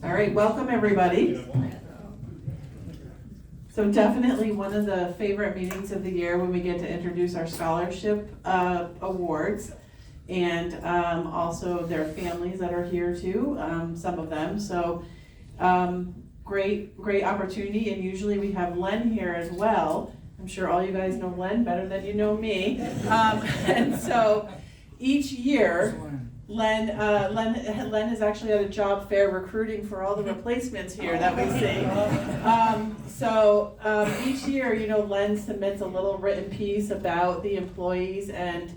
All right, welcome everybody. So definitely one of the favorite meetings of the year when we get to introduce our scholarship awards and also their families that are here too, some of them. So great opportunity, and usually we have Len here as well. I'm sure all you guys know Len better than you know me. And so each year, Len is actually at a job fair recruiting for all the replacements here that we see. So each year, Len submits a little written piece about the employees, and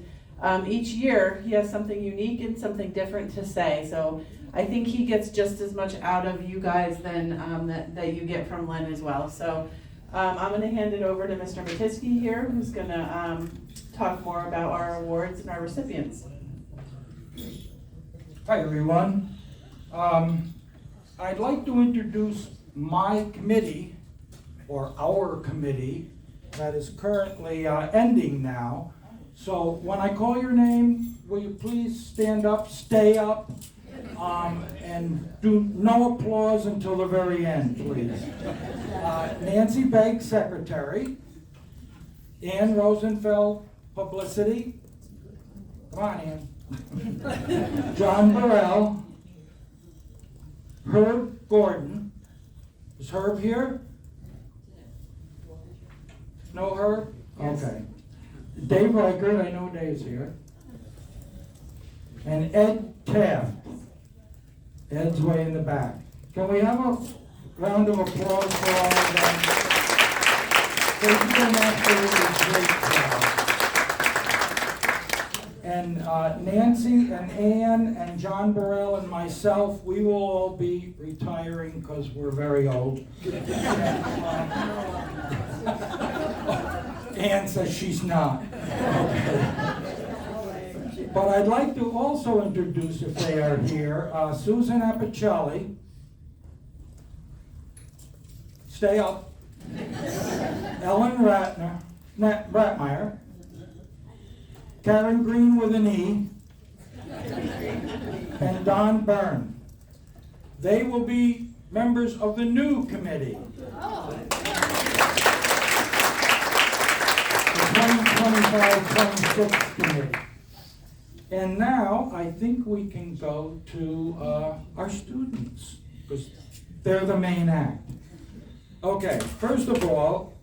each year he has something unique and something different to say. So I think he gets just as much out of you guys than that you get from Len as well. So I'm going to hand it over to Mr. Matisky here, who's going to talk more about our awards and our recipients. Hi everyone. I'd like to introduce my committee, or our committee, that is currently ending now. So when I call your name, will you please stand up, stay up, and do no applause until the very end, please. Nancy Begg, Secretary. Ann Rosenfeld, Publicity. Come on, Ann. John Burrell. Herb Gordon. Is Herb here? No Herb? Yes. Okay. Dave Reichert, I know Dave's here. And Ed Taft. Ed's way in the back. Can we have a round of applause for all of them? Thank you so much for this great job. And Nancy and Ann and John Burrell and myself, we will all be retiring because we're very old. Ann says she's not. But I'd like to also introduce, if they are here, Susan Apicelli. Stay up. Ellen Ratmeyer. Karen Green with an E. And Don Byrne. They will be members of the new committee. The 2025-26 committee. And now I think we can go to our students, because they're the main act. Okay, first of all,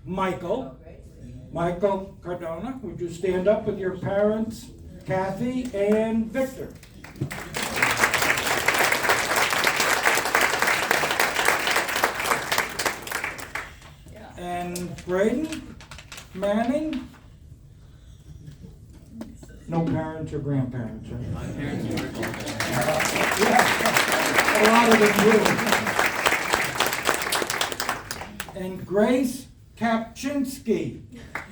Michael Cardona, would you stand up with your parents, Kathy and Victor? And Braden Manning? No parents or grandparents, right? My parents were grandparents. Yeah, a lot of them do. And Grace Kapczynski.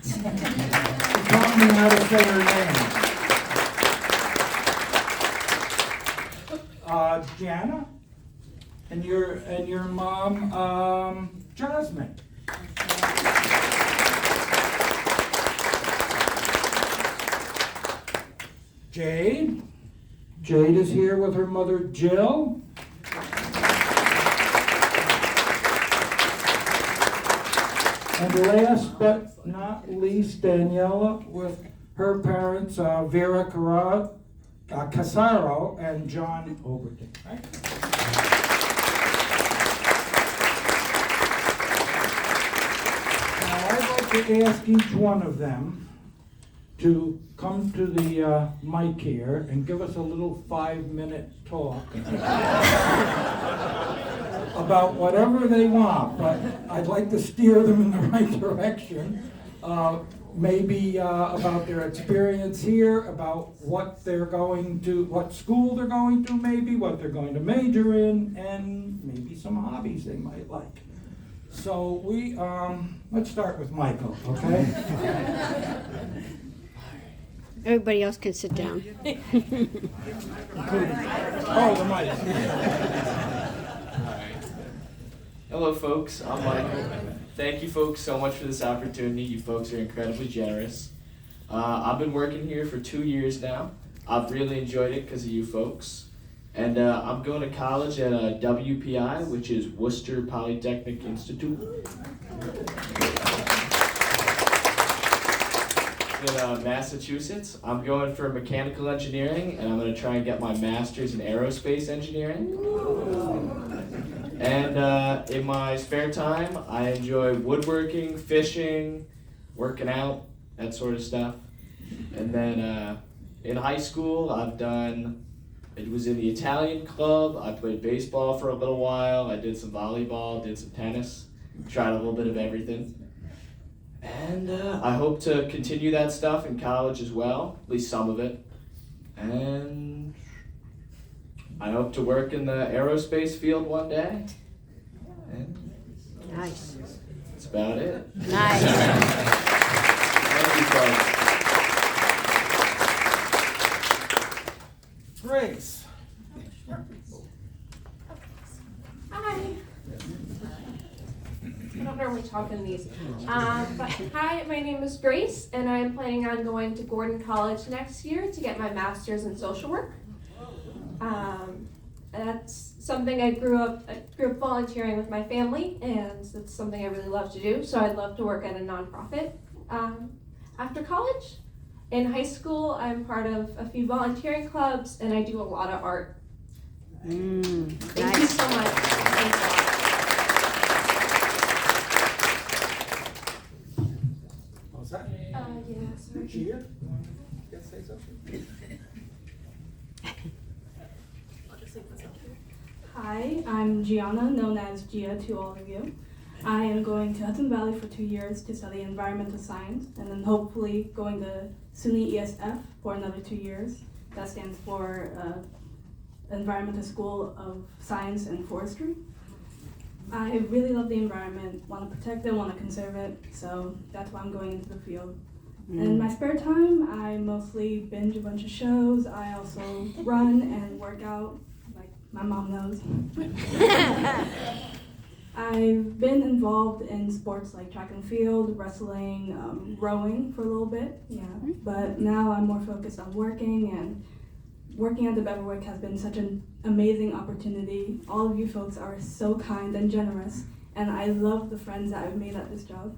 She taught me how to say her name. Jana? And your mom, Jasmine. Jade is here with her mother, Jill. And last but not least, Daniela with her parents, Vera Casaro and John Overton. Right? Now I'd like to ask each one of them to come to the mic here and give us a little 5-minute talk about whatever they want, but I'd like to steer them in the right direction. Maybe about their experience here, about what school they're going to maybe, what they're going to major in, and maybe some hobbies they might like. So let's start with Michael, okay? Everybody else can sit down. Oh, the mic. Hello folks, I'm Michael. Thank you folks so much for this opportunity. You folks are incredibly generous. I've been working here for 2 years now. I've really enjoyed it because of you folks. And I'm going to college at WPI, which is Worcester Polytechnic Institute. In Massachusetts. I'm going for mechanical engineering, and I'm going to try and get my master's in aerospace engineering. And in my spare time, I enjoy woodworking, fishing, working out, that sort of stuff. And then in high school, it was in the Italian club. I played baseball for a little while. I did some volleyball, did some tennis, tried a little bit of everything. And I hope to continue that stuff in college as well, at least some of it. And I hope to work in the aerospace field one day. And Nice. that's about it. Nice. Thank you, folks. Grace. Hi. I don't normally talk in these. But hi, my name is Grace, and I'm planning on going to Gordon College next year to get my master's in social work. That's something I grew up volunteering with my family, and it's something I really love to do. So I'd love to work at a nonprofit after college. In high school, I'm part of a few volunteering clubs, and I do a lot of art. Thank you so much. Thanks a lot. What was that? Yeah, sorry. Gia? You say something? Hi, I'm Gianna, known as Gia to all of you. I am going to Hudson Valley for 2 years to study environmental science, and then hopefully going to SUNY ESF for another 2 years. That stands for Environmental School of Science and Forestry. I really love the environment, want to protect it, want to conserve it, so that's why I'm going into the field. And in my spare time, I mostly binge a bunch of shows. I also run and work out, like my mom knows. I've been involved in sports like track and field, wrestling, rowing for a little bit, but now I'm more focused on working, and working at the Beverwick has been such an amazing opportunity. All of you folks are so kind and generous, and I love the friends that I've made at this job.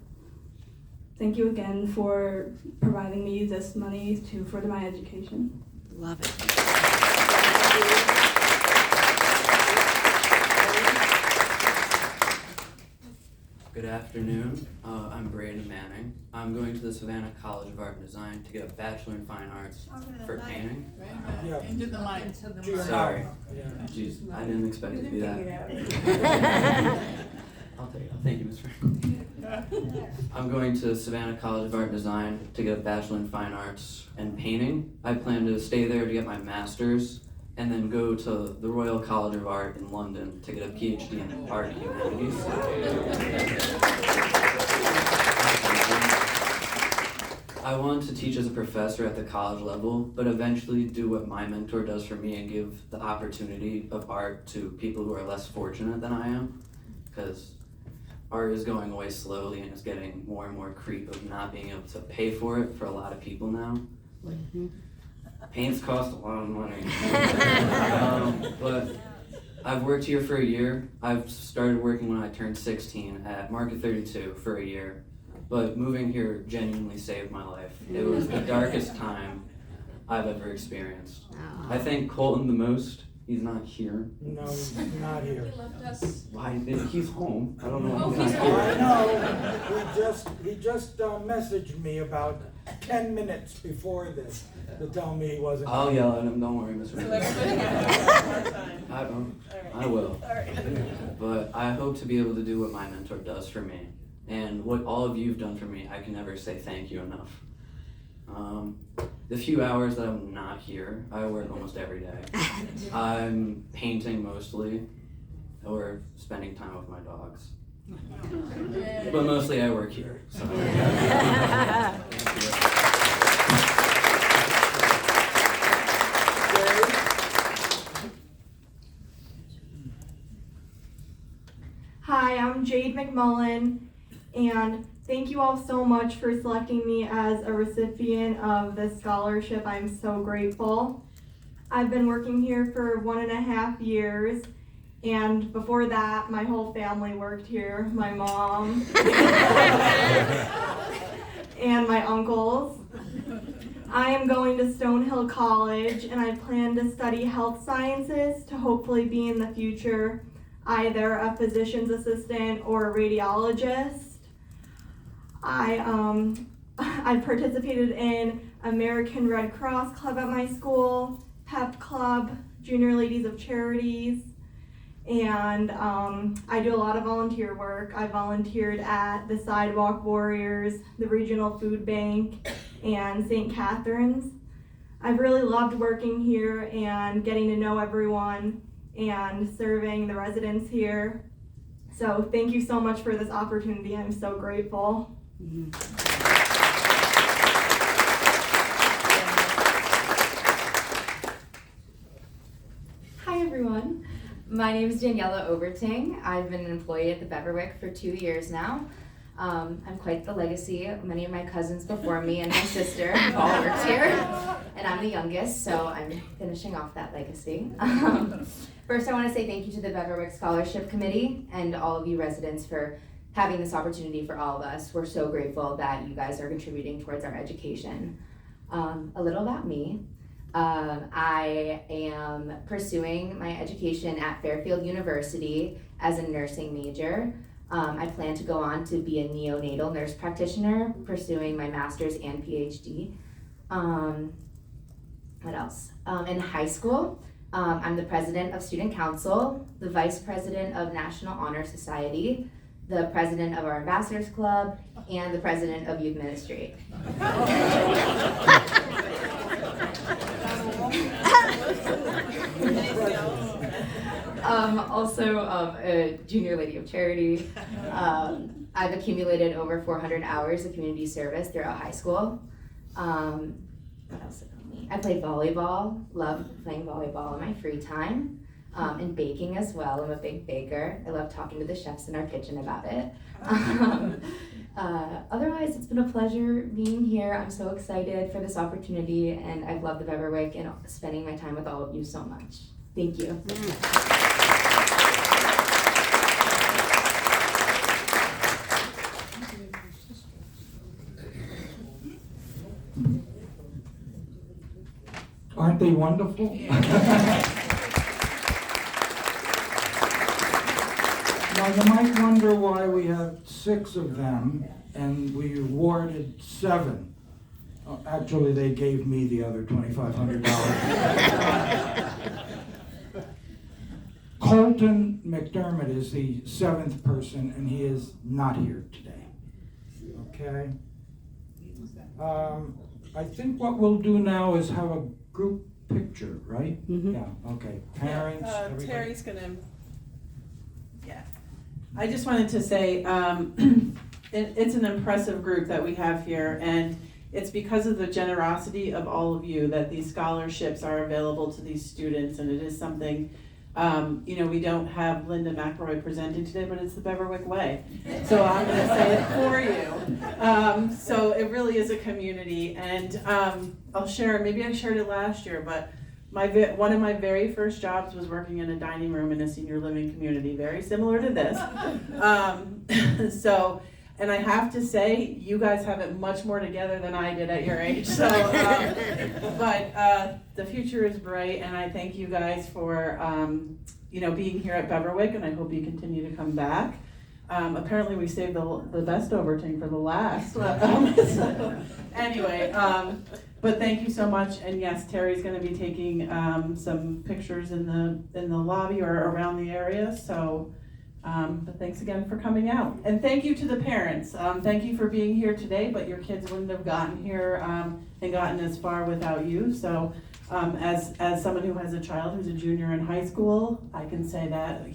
Thank you again for providing me this money to further my education. Love it. Good afternoon. I'm Braden Manning. I'm going to the Savannah College of Art and Design to get a Bachelor in Fine Arts for painting. Yeah. Into the mic. Sorry. Yeah. Jeez, I didn't expect it to be that. I'll take it. Thank you, Ms. Frank. I'm going to Savannah College of Art and Design to get a Bachelor in Fine Arts and painting. I plan to stay there to get my master's and then go to the Royal College of Art in London to get a PhD in art humanities. I want to teach as a professor at the college level, but eventually do what my mentor does for me and give the opportunity of art to people who are less fortunate than I am, because art is going away slowly and it's getting more and more creep of not being able to pay for it for a lot of people now. Paints cost a lot of money. But I've worked here for a year. I've started working when I turned 16 at Market 32 for a year. But moving here genuinely saved my life. It was the darkest time I've ever experienced. I thank Colton the most. He's not here. No, he's not here. He left us. Why? He's home. I don't know Oh, why he's he's home. not I here. know, he just messaged me about 10 minutes before this to tell me he wasn't. I'll yell at him. Don't worry, Mr. So everybody has one more time. I don't. Alright. I will. Alright. But I hope to be able to do what my mentor does for me. And what all of you've done for me, I can never say thank you enough. The few hours that I'm not here, I work almost every day. I'm painting mostly, or spending time with my dogs. But mostly I work here. So. Hi, I'm Jade McMullen, and thank you all so much for selecting me as a recipient of this scholarship. I'm so grateful. I've been working here for 1.5 years, and before that, my whole family worked here. My mom and my uncles. I am going to Stonehill College, and I plan to study health sciences to hopefully be in the future either a physician's assistant or a radiologist. I've participated in American Red Cross Club at my school, PEP Club, Junior Ladies of Charities, and I do a lot of volunteer work. I volunteered at the Sidewalk Warriors, the Regional Food Bank, and St. Catherine's. I've really loved working here and getting to know everyone and serving the residents here. So thank you so much for this opportunity. I'm so grateful. Hi everyone, my name is Daniela Overting. I've been an employee at the Beverwick for 2 years now. I'm quite the legacy. Many of my cousins before me and my sister all worked here, and I'm the youngest, so I'm finishing off that legacy. First, I want to say thank you to the Beverwick Scholarship Committee and all of you residents for having this opportunity for all of us. We're so grateful that you guys are contributing towards our education. A little about me. I am pursuing my education at Fairfield University as a nursing major. I plan to go on to be a neonatal nurse practitioner, pursuing my master's and PhD. What else? In high school, I'm the president of Student Council, the vice president of National Honor Society, the president of our Ambassadors Club, and the president of Youth Ministry. Also a junior lady of charity. I've accumulated over 400 hours of community service throughout high school. What else about me? I play volleyball, love playing volleyball in my free time, and baking as well. I'm a big baker. I love talking to the chefs in our kitchen about it. Otherwise, it's been a pleasure being here. I'm so excited for this opportunity, and I've loved the Beverwick and spending my time with all of you so much. Thank you. Aren't they wonderful? Now, you might wonder why we have 6 of them and we awarded 7. Actually, they gave me the other $2,500. Colton McDermott is the 7th person, and he is not here today. Okay? I think what we'll do now is have a group picture, right? Mhm. Yeah, okay. Parents, everybody. Terry's gonna, yeah. I just wanted to say, it's an impressive group that we have here, and it's because of the generosity of all of you that these scholarships are available to these students, and it is something, we don't have Linda McElroy presenting today, but it's the Beverwick way. So I'm gonna say it for you. So it really is a community, and I'll share, maybe I shared it last year, but one of my very first jobs was working in a dining room in a senior living community, very similar to this. And I have to say, you guys have it much more together than I did at your age. So, but the future is bright, and I thank you guys for, being here at Beverwick, and I hope you continue to come back. Apparently, we saved the best Overting for the last. Anyway, but thank you so much. And yes, Terry's going to be taking some pictures in the lobby or around the area. So. But thanks again for coming out. And thank you to the parents. Thank you for being here today, but your kids wouldn't have gotten here and gotten as far without you. So as someone who has a child who's a junior in high school, I can say that,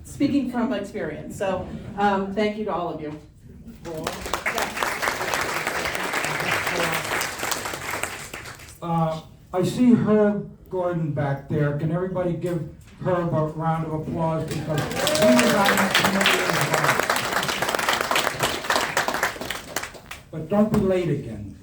speaking from experience. So thank you to all of you. I see Herb Gordon back there. Can everybody give Herb a round of applause, because he was on that committee as well. But don't be late again.